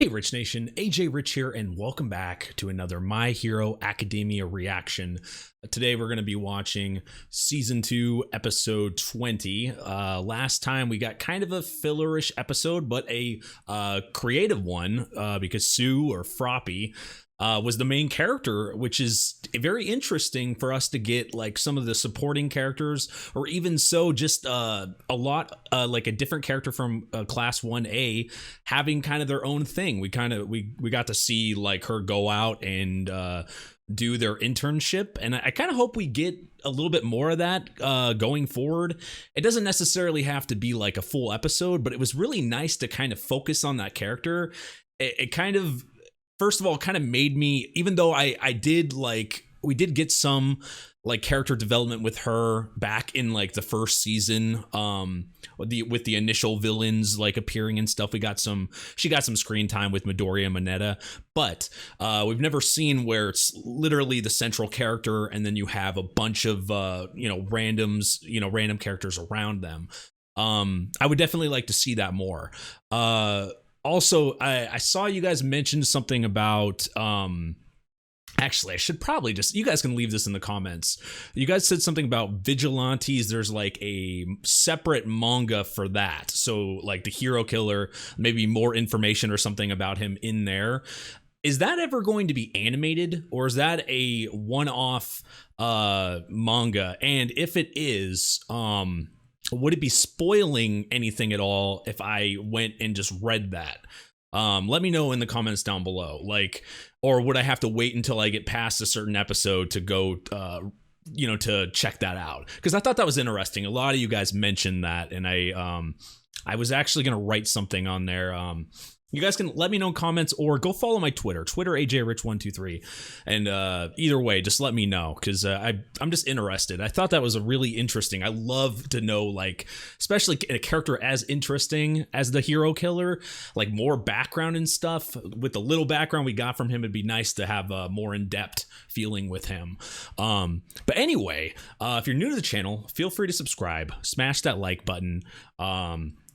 Hey Rich Nation, AJ Rich here, and welcome back to another My Hero Academia reaction. Today we're going to be watching Season 2, Episode 20. Last time we got kind of a fillerish episode, but a creative one because Sue, or Froppy, was the main character, which is very interesting for us to get like some of the supporting characters, or even so just a lot like a different character from class 1A having kind of their own thing. We got to see like her go out and do their internship, and I kind of hope we get a little bit more of that going forward. It doesn't necessarily have to be like a full episode, but it was really nice to kind of focus on that character. It kind of, first of all, kind of made me, even though I did like, we did get some like character development with her back in like the first season, with the initial villains like appearing and stuff. She got some screen time with Midoriya and Mineta, but we've never seen where it's literally the central character and then you have a bunch of random characters around them. I would definitely like to see that more. Also, I saw you guys mention something about, actually, I should probably just, you guys can leave this in the comments. You guys said something about vigilantes. There's like a separate manga for that. So like the hero killer, maybe more information or something about him in there. Is that ever going to be animated, or is that a one-off manga? And if it is, would it be spoiling anything at all if I went and just read that? Let me know in the comments down below. Like, or would I have to wait until I get past a certain episode to go, to check that out? Because I thought that was interesting. A lot of you guys mentioned that, and I was actually gonna write something on there. You guys can let me know in comments, or go follow my Twitter AJRich123, and either way, just let me know, because I'm just interested. I thought that was a really interesting. I love to know, like, especially a character as interesting as the hero killer, like more background and stuff. With the little background we got from him, it'd be nice to have a more in-depth feeling with him. But anyway, if you're new to the channel, feel free to subscribe, smash that like button.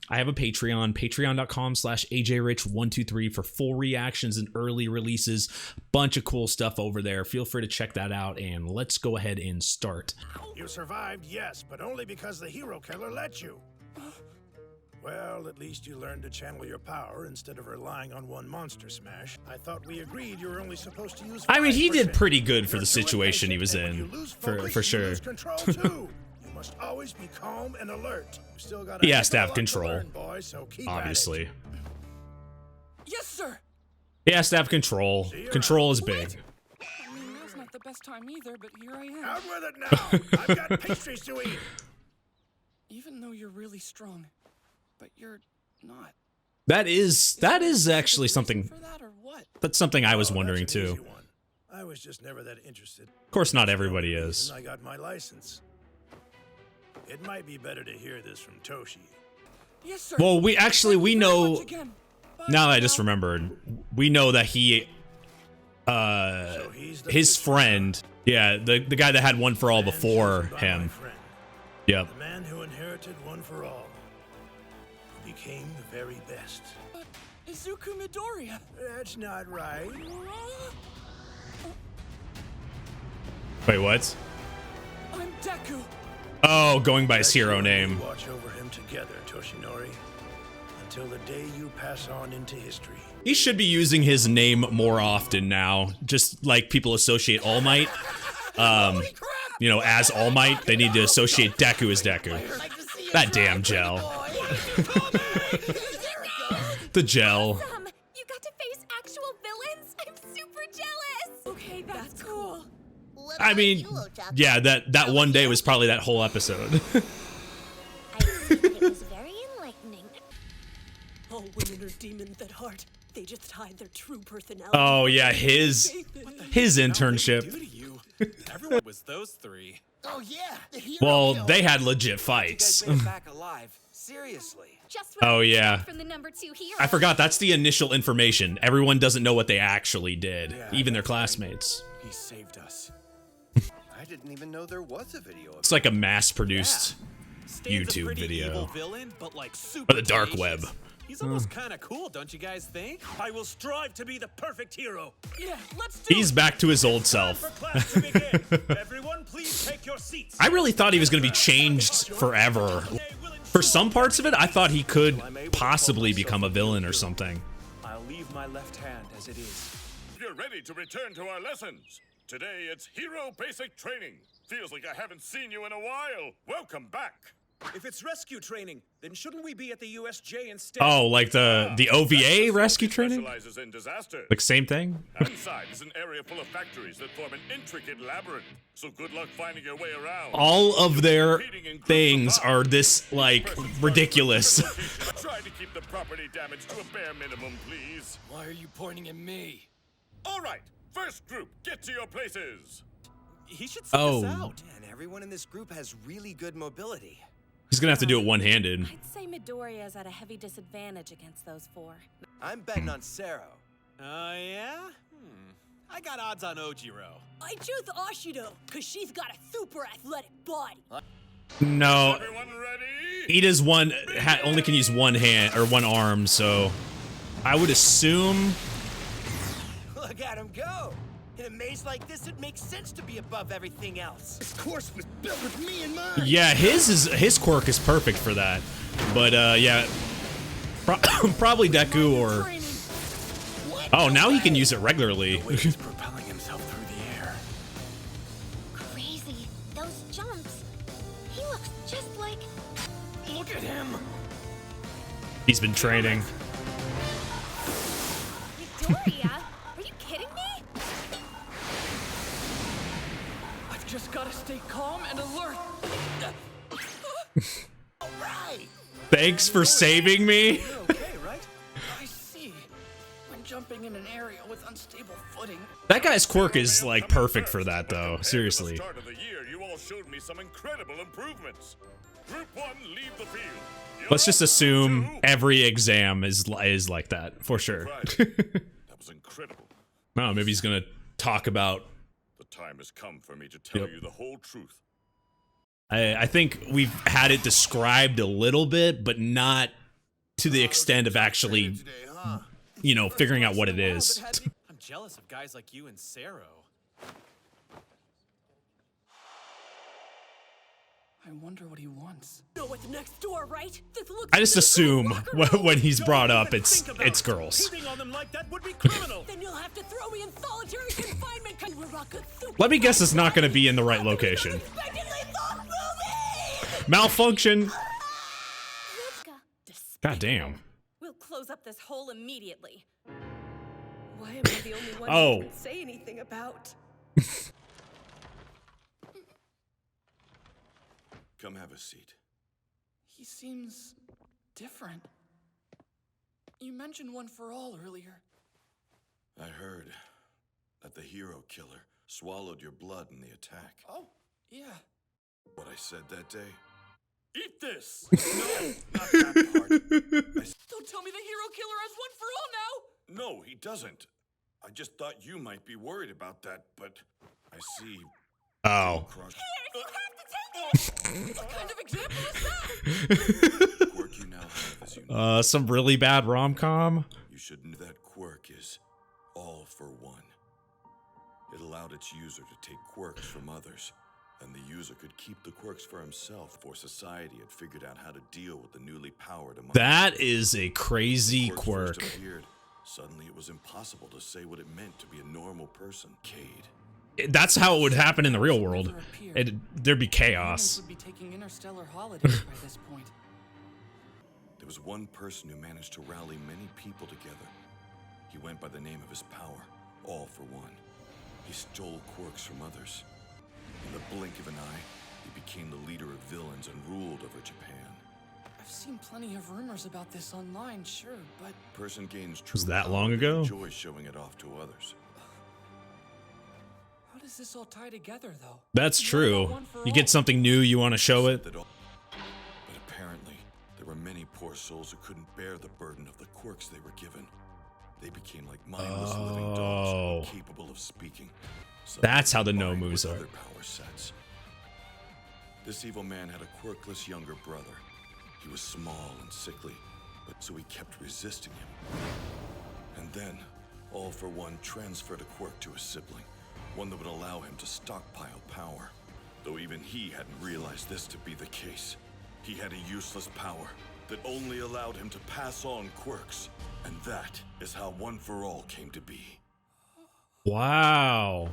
I have a Patreon, patreon.com/ajrich123 for full reactions and early releases. Bunch of cool stuff over there. Feel free to check that out, and let's go ahead and start. You survived, yes, but only because the hero killer let you. Well, at least you learned to channel your power instead of relying on one monster smash. I thought we agreed you were only supposed to use 5%. I mean, he did pretty good for the situation he was in, for sure. You lose control too. You must always be calm and alert. You still got he has to have control, learn, boy, so keep obviously. Yes, sir. He has to have control. Control is big. I mean, now's not the best time either, but here I am. Out with it now. I've got pastries to eat. Even though you're really strong, but you're not. That is actually something. For that or what? That's something I was wondering That's an too. easy one. I was just never that interested. Of course, not everybody is. I got my license. It might be better to hear this from Toshi. Yes, sir. Well, we know. Now that I just now. remembered, we know that he, So he's the his future friend, yeah, the guy that had One for All man before chosen by him. my friend. Yep. The man who inherited One for All. Who became the very best. But Izuku Midoriya. That's not right. Wait, what? I'm Deku. Oh, going by his hero name. Watch over him together, Toshinori, until the day you pass on into history. He should be using his name more often now. Just like people associate All Might, as All Might, they need to associate Deku as Deku. That damn gel. The gel. Awesome! You got to face actual villains? I'm super jealous! Okay, that's cool. I mean, yeah, that one day was probably that whole episode. I think it was very enlightening. All women are demons at heart. They just hide their true personality. Oh yeah, his internship. Everyone was those three. Oh yeah, the hero Well, killer. they had legit You guys fights. made it back alive. Seriously. Just what Oh I yeah. expect from the number 2 hero. I forgot, that's the initial information. Everyone doesn't know what they actually did, even their classmates. He saved us. I didn't even know there was a video of It's like a mass-produced Stan's a YouTube pretty video. evil villain, but like super Or the dark web. tenacious. He's almost kind of cool, don't you guys think? I will strive to be the perfect hero. Yeah, let's do He's back to his old self. For class to begin. Everyone, please take your seats. I really thought he was going to be changed forever. For some parts of it, I thought he could possibly become a villain or something. I'll leave my left hand as it is. You're ready to return to our lessons. Today it's hero basic training. Feels like I haven't seen you in a while. Welcome back. If it's rescue training, then shouldn't we be at the USJ instead? Oh, like the OVA rescue training? Specializes in disaster. Like same thing? Outside is an area full of factories that form an intricate labyrinth. So good luck finding your way around. All of their things are this, like, ridiculous. Try to keep the property damage to a bare minimum, please. Why are you pointing at me? All right, first group, get to your places. He should send us Oh. out. And everyone in this group has really good mobility. He's going to have to do it one-handed. I'd say Midoriya's at a heavy disadvantage against those four. I'm betting on Sero. Oh, yeah? I got odds on Ojiro. I choose Ashido, cause she's got a super athletic body. No, Everyone ready? he does only can use one hand or one arm, so I would assume. Look at him go. In a maze like this, it makes sense to be above everything else. This course was built with me in mind. Yeah, his quirk is perfect for that. But yeah, probably Deku or. Oh, now he can use it regularly. He's propelling himself through the air. Crazy. Those jumps. He looks just like... Look at him. He's been training. Midoriya? Are you kidding me? I've just gotta stay calm and alert. Thanks for saving me. You're okay, right? I see. When jumping in an area with unstable footing. That guy's quirk is like perfect for that, though. Seriously. At the start of the year, you all showed me some incredible improvements. Group 1, leave the field. You're Let's just off. assume Group 2. every exam is like that for sure. That was incredible. Oh, maybe he's gonna talk about. The time has come for me to tell Yep. you the whole truth. I think we've had it described a little bit, but not to the extent of actually, you know, figuring out what it is. I'm jealous of guys like you and Sero. I wonder what he wants. Know what's next door, right? This looks I just like a assume locker room. when he's brought Don't up, even it's think about it. girls. Cheating on them like that would be criminal. Then you'll have to throw me in solitary confinement cause we're not good super. Let me guess, it's not going to be in the right location. Unexpectedly thought movie! Malfunction. Rivka. God damn. We'll close up this hole immediately. Why am I the only one Oh. who can say anything about? Come have a seat. He seems different. You mentioned one for all earlier. I heard that the hero killer swallowed your blood in the attack. Oh, yeah. What I said that day? Eat this! No, not that part. Don't tell me the hero killer has one for all now! No, he doesn't. I just thought you might be worried about that, but I see. Oh. Crush. What kind of example is that? Quirk you now have is unique. Some really bad rom-com. You should know that quirk is all for one. It allowed its user to take quirks from others, and the user could keep the quirks for himself, for society had figured out how to deal with the newly powered among That is a crazy Quirks quirk. first appeared, suddenly it was impossible to say what it meant to be a normal person. Cade. That's how it would happen in the real world. There'd be Humans chaos. would be taking interstellar holidays by this point. There was one person who managed to rally many people together. He went by the name of his power, all for one. He stole quirks from others. In the blink of an eye, he became the leader of villains and ruled over Japan. I've seen plenty of rumors about this online, sure, but Person gains true Was that power long and ago? enjoys showing it off to others. how does this all tie together, though? That's What true. about one for You all? get something new, you want to show it. But apparently, there were many poor souls who couldn't bear the burden of the quirks they were given. They became like mindless living dogs, incapable of speaking. Some That's how the combined no moves with are. other power sets. This evil man had a quirkless younger brother. He was small and sickly, But so he kept resisting him. And then, All for One transferred a quirk to a sibling, one that would allow him to stockpile power. Though even he hadn't realized this to be the case. He had a useless power that only allowed him to pass on quirks. And that is how One for All came to be. Wow.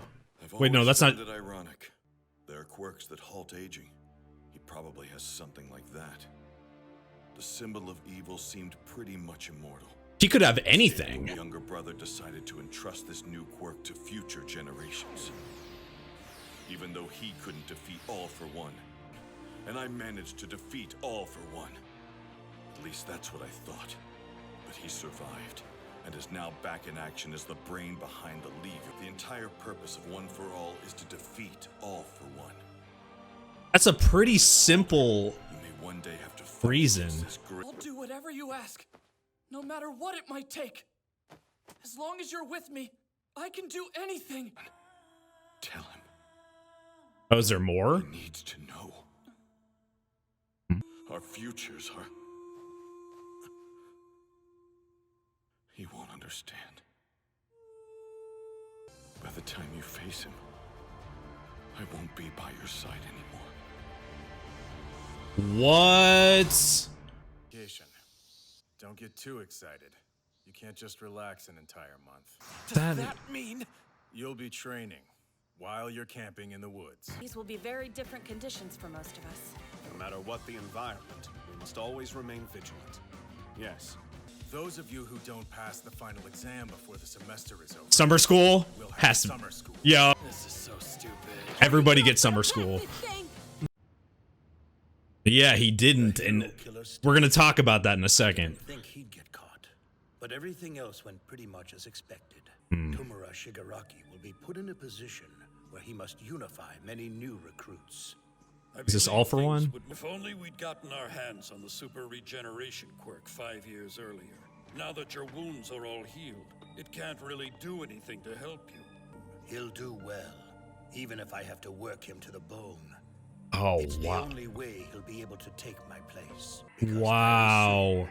Wait, no, that's not... It ironic. There are quirks that halt aging. He probably has something like that. The symbol of evil seemed pretty much immortal. He could have anything. The younger brother decided to entrust this new quirk to future generations. Even though he couldn't defeat All for One. And I managed to defeat All for One. At least that's what I thought. But he survived, and is now back in action as the brain behind the League. The entire purpose of One for All is to defeat All for One. That's a pretty simple You may one day have to reason. I'll do whatever you ask, no matter what it might take. As long as you're with me, I can do anything. Tell him. Oh, is there more? He needs to know. Our futures are... He won't understand. By the time you face him, I won't be by your side anymore. What? Don't get too excited. You can't just relax an entire month. Does that mean You'll be training while you're camping in the woods. These will be very different conditions for most of us. No matter what the environment, we must always remain vigilant. Yes. Those of you who don't pass the final exam before the semester is over. Summer school will have has to. summer school. Yeah. this is so stupid? Everybody gets summer school. Yeah, he didn't, and we're gonna talk about that in a second. I think he'd get caught, but everything else went pretty much as expected. Hmm. Tomura Shigaraki will be put in a position where he must unify many new recruits. Is this All for One? If only we'd gotten our hands on the super regeneration quirk 5 years earlier. Now that your wounds are all healed, it can't really do anything to help you. He'll do well, even if I have to work him to the bone. Oh, It's the wow. only way he'll be able to take my place. Wow.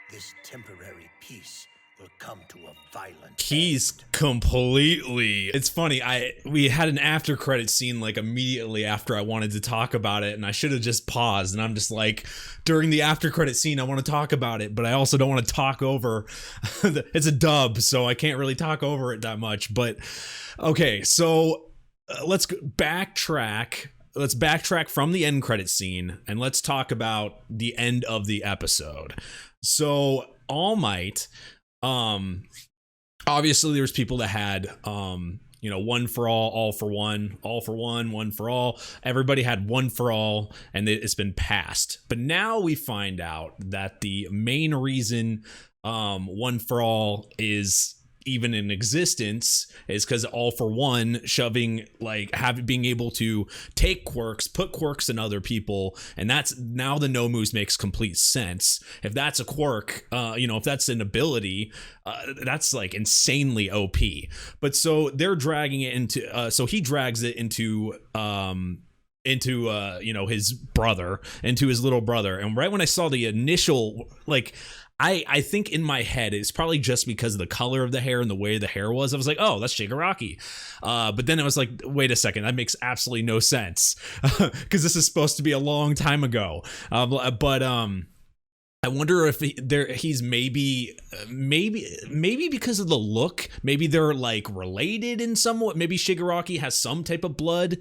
This temporary peace will come to a violent He's completely... It's funny, we had an after credit scene like immediately after I wanted to talk about it, and I should have just paused, and I'm just like, during the after credit scene I want to talk about it, but I also don't want to talk over... It's a dub, so I can't really talk over it that much, but... Okay, so let's backtrack. Let's backtrack from the end credit scene, and let's talk about the end of the episode. So, All Might... obviously there's people that had One for All for One, All for One for All. Everybody had One for All, and it's been passed. But now we find out that the main reason One for All is even in existence is because All for One shoving being able to take quirks, put quirks in other people, and that's now the no moves makes complete sense. If that's a quirk, if that's an ability, that's like insanely OP. But so they're dragging it into so he drags it into his brother, into his little brother. And right when I saw the initial, I think in my head, it's probably just because of the color of the hair and the way the hair was. I was like, oh, that's Shigaraki. But then it was like, wait a second, that makes absolutely no sense. Because this is supposed to be a long time ago. But I wonder if he's maybe because of the look, maybe they're like related in some way. Maybe Shigaraki has some type of blood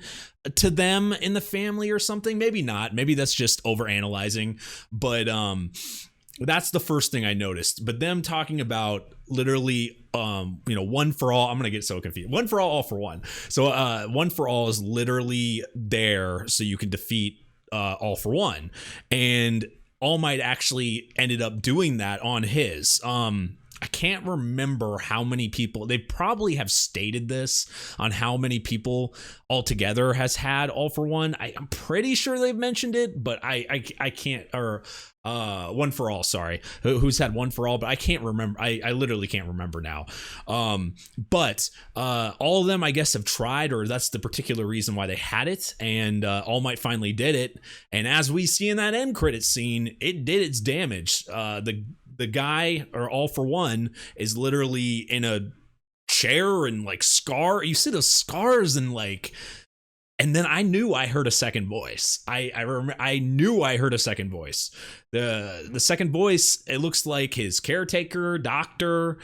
to them in the family or something. Maybe not. Maybe that's just overanalyzing. But that's the first thing I noticed. But them talking about literally, One for All. I'm gonna get so confused. One for All for One. So One for All is literally there so you can defeat All for One, and All Might actually ended up doing that on his. I can't remember how many people, they probably have stated this on how many people altogether has had All for One. I'm pretty sure they've mentioned it, but I can't, or One for All, sorry, who's had One for All, but I can't remember. I literally can't remember now. But all of them, I guess, have tried, or that's the particular reason why they had it, and All Might finally did it. And as we see in that end credit scene, it did its damage. The guy, or All for One, is literally in a chair and like scar. You see those scars and like, and then I knew I heard a second voice. I knew I heard a second voice. The second voice, it looks like his caretaker, doctor,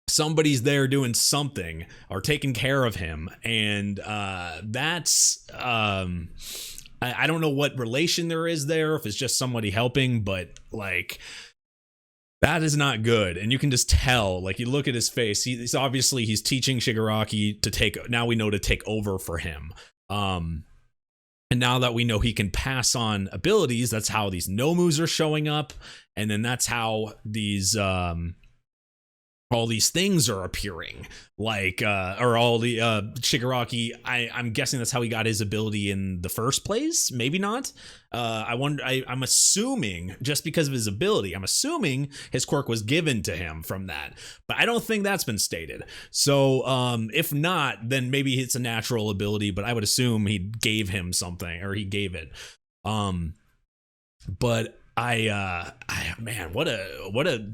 somebody's there doing something or taking care of him, and that's I don't know what relation there is there, if it's just somebody helping, but like that is not good. And you can just tell, like you look at his face, he's obviously he's teaching Shigaraki to take over for him. And now that we know he can pass on abilities, that's how these Nomus are showing up, and then that's how these all these things are appearing, like or all the Shigaraki. I'm guessing that's how he got his ability in the first place. Maybe not. I wonder. I'm assuming just because of his ability, I'm assuming his quirk was given to him from that, but I don't think that's been stated. So if not, then maybe it's a natural ability, but I would assume he gave him something, or he gave it. But man, what a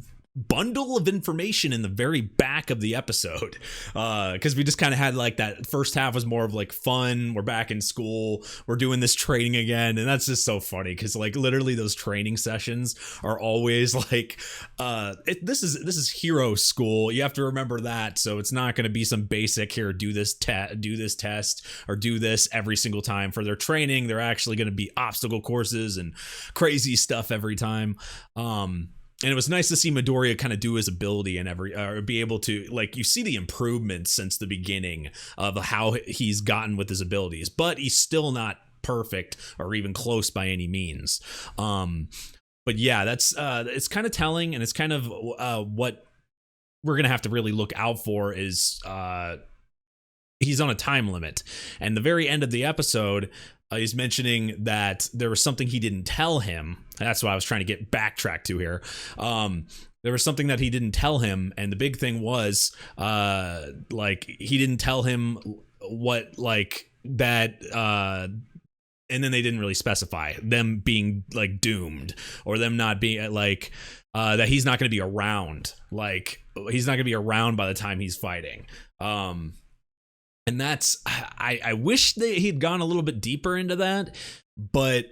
bundle of information in the very back of the episode, because we just kind of had like that first half was more of like fun, we're back in school, we're doing this training again, and that's just so funny because like literally those training sessions are always like this is hero school, you have to remember that. So it's not going to be some basic here, do this test or do this every single time. For their training, they're actually going to be obstacle courses and crazy stuff every time. And it was nice to see Midoriya kind of do his ability and be able to, like, you see the improvements since the beginning of how he's gotten with his abilities, but he's still not perfect or even close by any means. But yeah, that's it's kind of telling, and it's kind of what we're gonna have to really look out for is he's on a time limit, and the very end of the episode. He's mentioning that there was something he didn't tell him. That's what I was trying to get backtrack to here. There was something that he didn't tell him, and the big thing was, like, he didn't tell him what, like, that, and then they didn't really specify them being, like, doomed, or them not being, like, that he's not going to be around. Like, he's not going to be around by the time he's fighting. And that's, I wish he'd gone a little bit deeper into that, but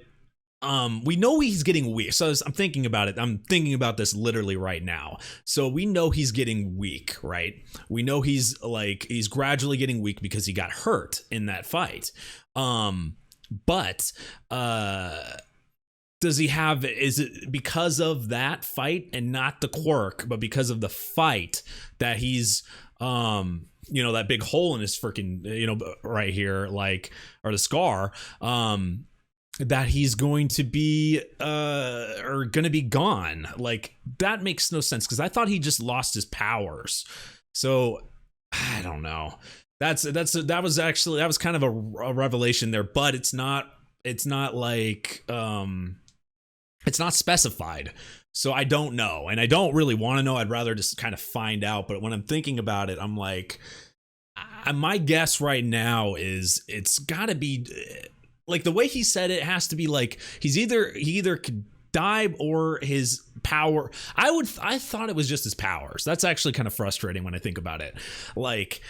we know he's getting weak. So I'm thinking about it. I'm thinking about this literally right now. So we know he's getting weak, right? We know he's gradually getting weak because he got hurt in that fight. But does he have, is it because of that fight and not the quirk, but because of the fight that he's, you know, that big hole in his freaking, you know, right here, like, or the scar, that he's going to be, or going to be gone? Like, that makes no sense, because I thought he just lost his powers. So, I don't know. That was kind of a revelation there, but it's not like, it's not specified. So I don't know, and I don't really want to know. I'd rather just kind of find out. But when I'm thinking about it, I'm like, my guess right now is it's got to be like the way he said it has to be like he either could die or his power. I thought it was just his powers. That's actually kind of frustrating when I think about it. Like,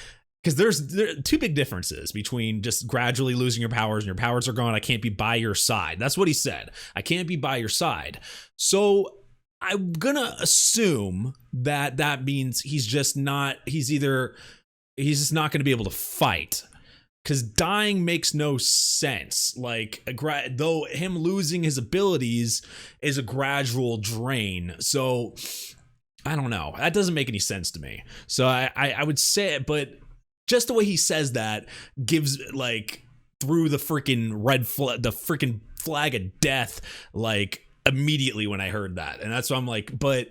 because there are two big differences between just gradually losing your powers and your powers are gone. I can't be by your side. That's what he said. I can't be by your side. So I'm gonna assume that means he's just not going to be able to fight, because dying makes no sense. Like, though him losing his abilities is a gradual drain. So I don't know. That doesn't make any sense to me. So I would say it, but just the way he says that gives, like, through the freaking the freaking flag of death, like, immediately when I heard that. And that's why I'm like, but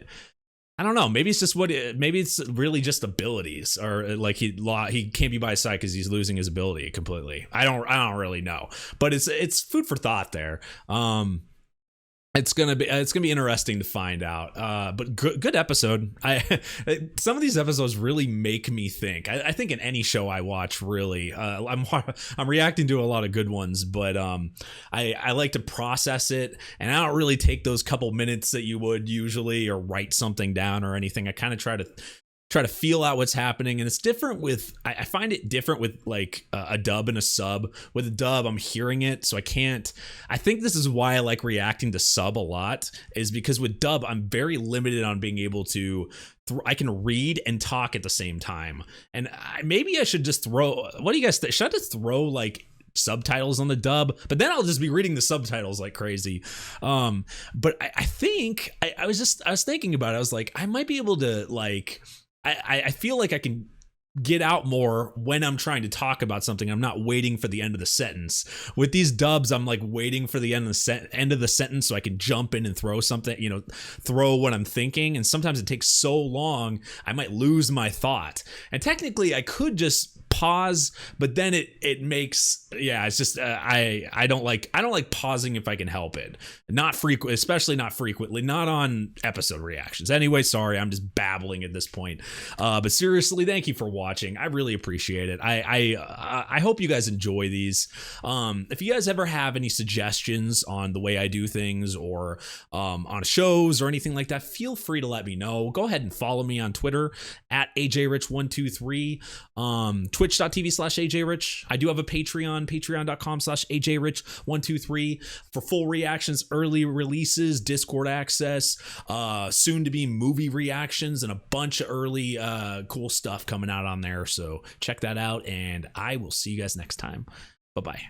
I don't know. Maybe it's just maybe it's really just abilities, or like he can't be by his side because he's losing his ability completely. I don't really know, but it's food for thought there. It's gonna be interesting to find out. But good episode. Some of these episodes really make me think. I think in any show I watch, really, I'm reacting to a lot of good ones, but I like to process it, and I don't really take those couple minutes that you would usually, or write something down or anything. I kind of try to feel out what's happening, and it's different with I find it different with like a dub and a sub. With a dub, I'm hearing it, so I think this is why I like reacting to sub a lot, is because with dub I'm very limited on being able to I can read and talk at the same time. And maybe I should just throw, what do you guys think? Should I just throw like subtitles on the dub, but then I'll just be reading the subtitles like crazy? But I think I was thinking about it. I was like, I might be able to like, I feel like I can get out more when I'm trying to talk about something. I'm not waiting for the end of the sentence. With these dubs, I'm like waiting for the end of the sentence so I can jump in and throw something, throw what I'm thinking. And sometimes it takes so long, I might lose my thought. And technically, I could just pause, but then it makes, it's just I don't like pausing if I can help it. Not frequent, especially not frequently, not on episode reactions. Anyway, sorry, I'm just babbling at this point. But seriously, thank you for watching. I really appreciate it. I hope you guys enjoy these. If you guys ever have any suggestions on the way I do things, or on shows or anything like that, feel free to let me know. Go ahead and follow me on Twitter at ajrich123. Twitch.tv/ajrich. I do have a Patreon, patreon.com/ajrich123 for full reactions, early releases, Discord access, soon to be movie reactions, and a bunch of early cool stuff coming out on there. So check that out, and I will see you guys next time. Bye-bye.